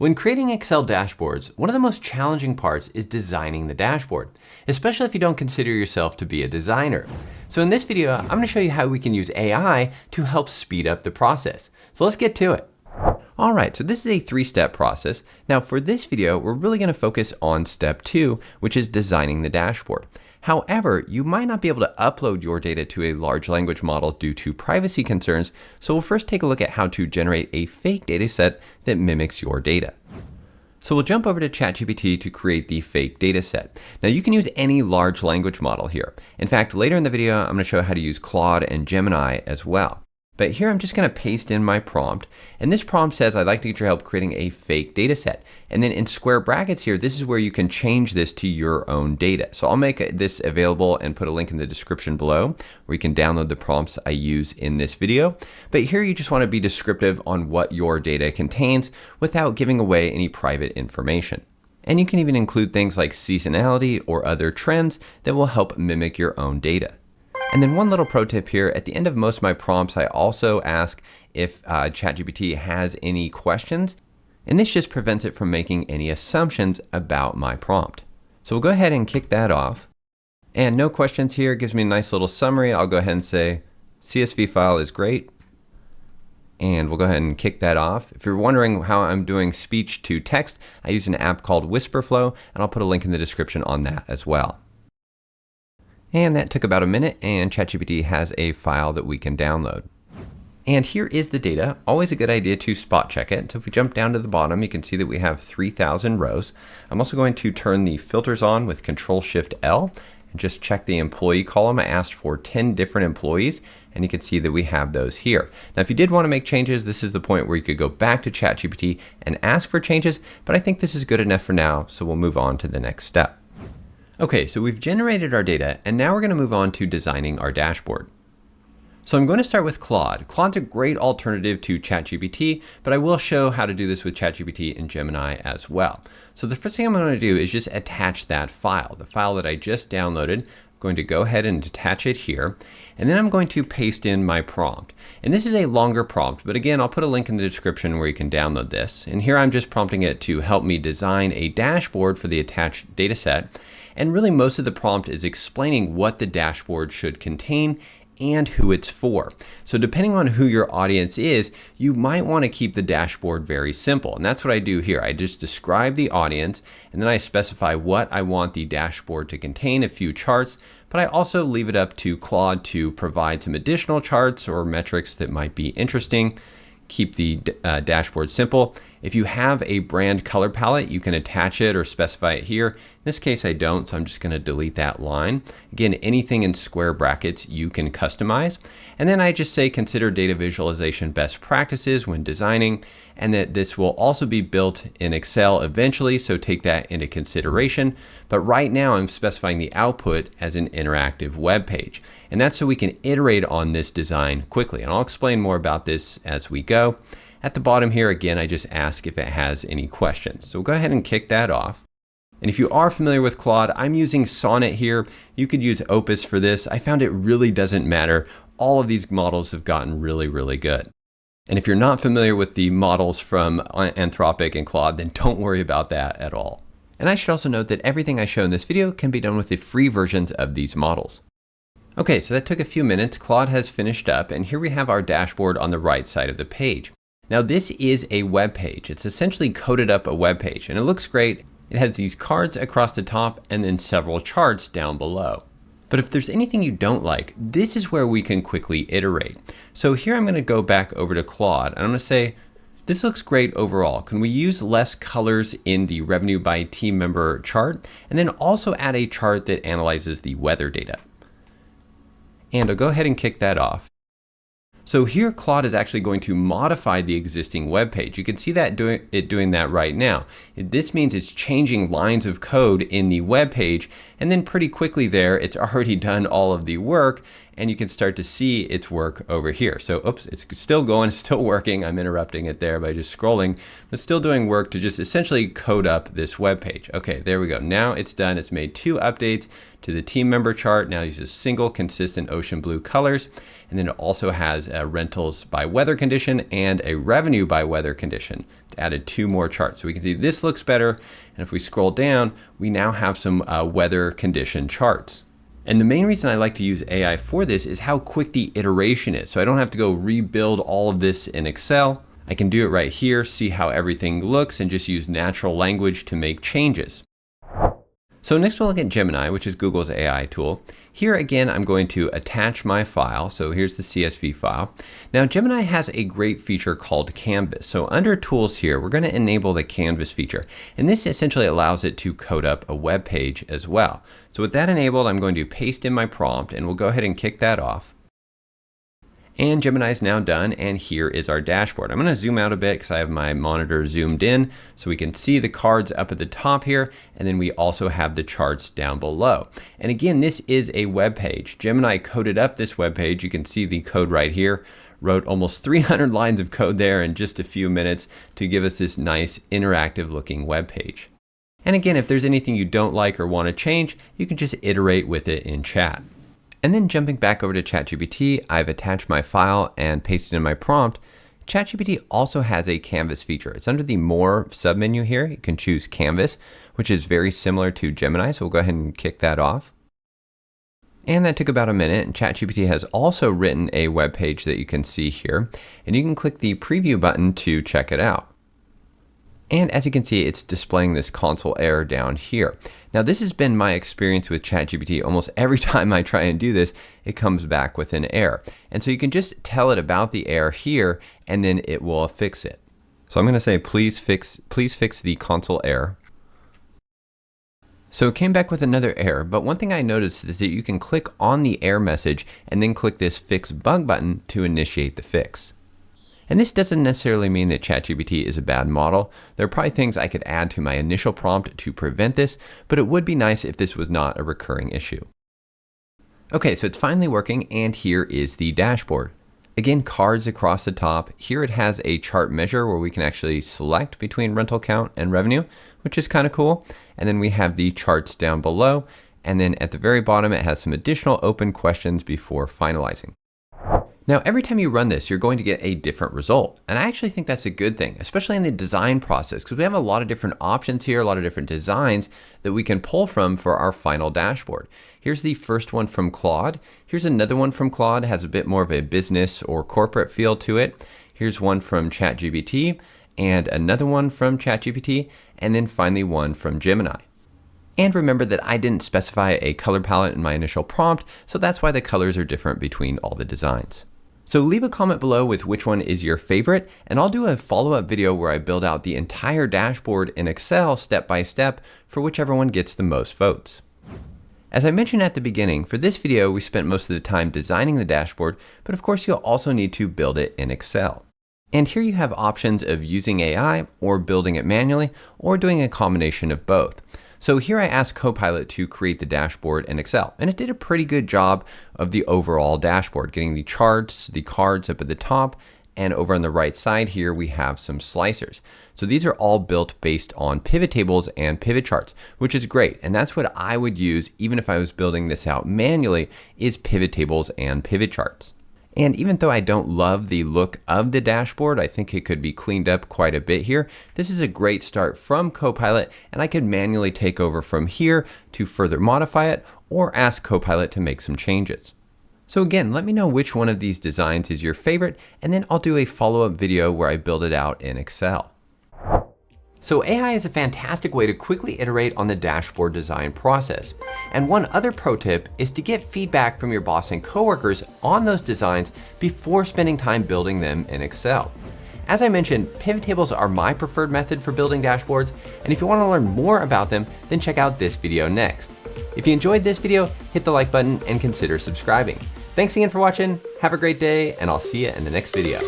When creating Excel dashboards, one of the most challenging parts is designing the dashboard, especially if you don't consider yourself to be a designer. So in this video, I'm going to show you how we can use AI to help speed up the process. So let's get to it. All right, so this is a three-step process. Now for this video, we're really going to focus on step 2, which is designing the dashboard. However, you might not be able to upload your data to a large language model due to privacy concerns, so we'll first take a look at how to generate a fake data set that mimics your data. So we'll jump over to ChatGPT to create the fake data set. Now you can use any large language model here. In fact, later in the video, I'm going to show how to use Claude and Gemini as well. But here I'm just going to paste in my prompt, and this prompt says I'd like to get your help creating a fake data set. And then in square brackets here, this is where you can change this to your own data. So I'll make this available and put a link in the description below where you can download the prompts I use in this video. But here you just want to be descriptive on what your data contains without giving away any private information. And you can even include things like seasonality or other trends that will help mimic your own data. And then one little pro tip here, at the end of most of my prompts, I also ask if ChatGPT has any questions, and this just prevents it from making any assumptions about my prompt. So we'll go ahead and kick that off. And no questions here, gives me a nice little summary. I'll go ahead and say CSV file is great. And we'll go ahead and kick that off. If you're wondering how I'm doing speech to text, I use an app called WhisperFlow, and I'll put a link in the description on that as well. And that took about a minute, and ChatGPT has a file that we can download. And here is the data. Always a good idea to spot check it. So if we jump down to the bottom, you can see that we have 3,000 rows. I'm also going to turn the filters on with Control-Shift-L and just check the employee column. I asked for 10 different employees, and you can see that we have those here. Now, if you did want to make changes, this is the point where you could go back to ChatGPT and ask for changes, but I think this is good enough for now, so we'll move on to the next step. Okay, so we've generated our data, and now we're going to move on to designing our dashboard. So I'm going to start with Claude. Claude's a great alternative to ChatGPT, but I will show how to do this with ChatGPT and Gemini as well. So the first thing I'm going to do is just attach that file, the file that I just downloaded. I'm going to go ahead and attach it here, and then I'm going to paste in my prompt. And this is a longer prompt, but again, I'll put a link in the description where you can download this. And here I'm just prompting it to help me design a dashboard for the attached data set. And really most of the prompt is explaining what the dashboard should contain and who it's for. So depending on who your audience is, you might want to keep the dashboard very simple. And that's what I do here. I just describe the audience, and then I specify what I want the dashboard to contain, a few charts, but I also leave it up to Claude to provide some additional charts or metrics that might be interesting. Keep the dashboard simple. If you have a brand color palette, you can attach it or specify it here. In this case, I don't, so I'm just going to delete that line. Again, anything in square brackets you can customize. And then I just say consider data visualization best practices when designing, and that this will also be built in Excel eventually, so take that into consideration. But right now I'm specifying the output as an interactive web page. And that's so we can iterate on this design quickly. And I'll explain more about this as we go. At the bottom here, again, I just ask if it has any questions. So we'll go ahead and kick that off. And if you are familiar with Claude, I'm using Sonnet here. You could use Opus for this. I found it really doesn't matter. All of these models have gotten really, really good. And if you're not familiar with the models from Anthropic and Claude, then don't worry about that at all. And I should also note that everything I show in this video can be done with the free versions of these models. Okay, so that took a few minutes. Claude has finished up, and here we have our dashboard on the right side of the page. Now this is a web page. It's essentially coded up a web page, and it looks great. It has these cards across the top and then several charts down below. But if there's anything you don't like, this is where we can quickly iterate. So here I'm going to go back over to Claude, and I'm going to say, this looks great overall. Can we use less colors in the revenue by team member chart, and then also add a chart that analyzes the weather data? And I'll go ahead and kick that off. So here Claude is actually going to modify the existing web page. You can see that doing that right now. This means it's changing lines of code in the web page, and then pretty quickly there, it's already done all of the work, and you can start to see its work over here. So, oops, it's still going, it's still working. I'm interrupting it there by just scrolling, but still doing work to just essentially code up this web page. Okay, there we go. Now it's done. It's made 2 updates to the team member chart. Now it uses single consistent ocean blue colors. And then it also has rentals by weather condition and a revenue by weather condition. It's added 2 more charts. So we can see this looks better. And if we scroll down, we now have some weather condition charts. And the main reason I like to use AI for this is how quick the iteration is. So I don't have to go rebuild all of this in Excel. I can do it right here, see how everything looks, and just use natural language to make changes. So next we'll look at Gemini, which is Google's AI tool. Here again, I'm going to attach my file. So here's the CSV file. Now Gemini has a great feature called Canvas. So under tools here, we're going to enable the Canvas feature. And this essentially allows it to code up a web page as well. So with that enabled, I'm going to paste in my prompt and we'll go ahead and kick that off. And Gemini is now done, and here is our dashboard. I'm going to zoom out a bit because I have my monitor zoomed in so we can see the cards up at the top here, and then we also have the charts down below. And again, this is a web page. Gemini coded up this web page. You can see the code right here. Wrote almost 300 lines of code there in just a few minutes to give us this nice interactive looking web page. And again, if there's anything you don't like or want to change, you can just iterate with it in chat. And then jumping back over to ChatGPT, I've attached my file and pasted in my prompt. ChatGPT also has a Canvas feature. It's under the More submenu here. You can choose Canvas, which is very similar to Gemini. So we'll go ahead and kick that off. And that took about a minute. And ChatGPT has also written a web page that you can see here. And you can click the preview button to check it out. And as you can see, it's displaying this console error down here. Now this has been my experience with ChatGPT. Almost every time I try and do this, it comes back with an error. And so you can just tell it about the error here, and then it will fix it. So I'm going to say, please fix the console error. So it came back with another error, but one thing I noticed is that you can click on the error message and then click this fix bug button to initiate the fix. And this doesn't necessarily mean that ChatGPT is a bad model. There are probably things I could add to my initial prompt to prevent this, but it would be nice if this was not a recurring issue. Okay, so it's finally working, and here is the dashboard. Again, cards across the top. Here it has a chart measure where we can actually select between rental count and revenue, which is kind of cool. And then we have the charts down below. And then at the very bottom, it has some additional open questions before finalizing. Now, every time you run this, you're going to get a different result. And I actually think that's a good thing, especially in the design process, because we have a lot of different options here, a lot of different designs that we can pull from for our final dashboard. Here's the first one from Claude. Here's another one from Claude, has a bit more of a business or corporate feel to it. Here's one from ChatGPT, and another one from ChatGPT, and then finally one from Gemini. And remember that I didn't specify a color palette in my initial prompt, so that's why the colors are different between all the designs. So leave a comment below with which one is your favorite, and I'll do a follow-up video where I build out the entire dashboard in Excel step by step for whichever one gets the most votes. As I mentioned at the beginning, for this video we spent most of the time designing the dashboard, but of course you'll also need to build it in Excel. And here you have options of using AI or building it manually or doing a combination of both. So here I asked Copilot to create the dashboard in Excel, and it did a pretty good job of the overall dashboard, getting the charts, the cards up at the top, and over on the right side here we have some slicers. So these are all built based on pivot tables and pivot charts, which is great. And that's what I would use even if I was building this out manually, is pivot tables and pivot charts. And even though I don't love the look of the dashboard, I think it could be cleaned up quite a bit here. This is a great start from Copilot, and I could manually take over from here to further modify it or ask Copilot to make some changes. So again, let me know which one of these designs is your favorite, and then I'll do a follow-up video where I build it out in Excel. So AI is a fantastic way to quickly iterate on the dashboard design process. And one other pro tip is to get feedback from your boss and coworkers on those designs before spending time building them in Excel. As I mentioned, pivot tables are my preferred method for building dashboards, and if you want to learn more about them, then check out this video next. If you enjoyed this video, hit the like button and consider subscribing. Thanks again for watching, have a great day, and I'll see you in the next video.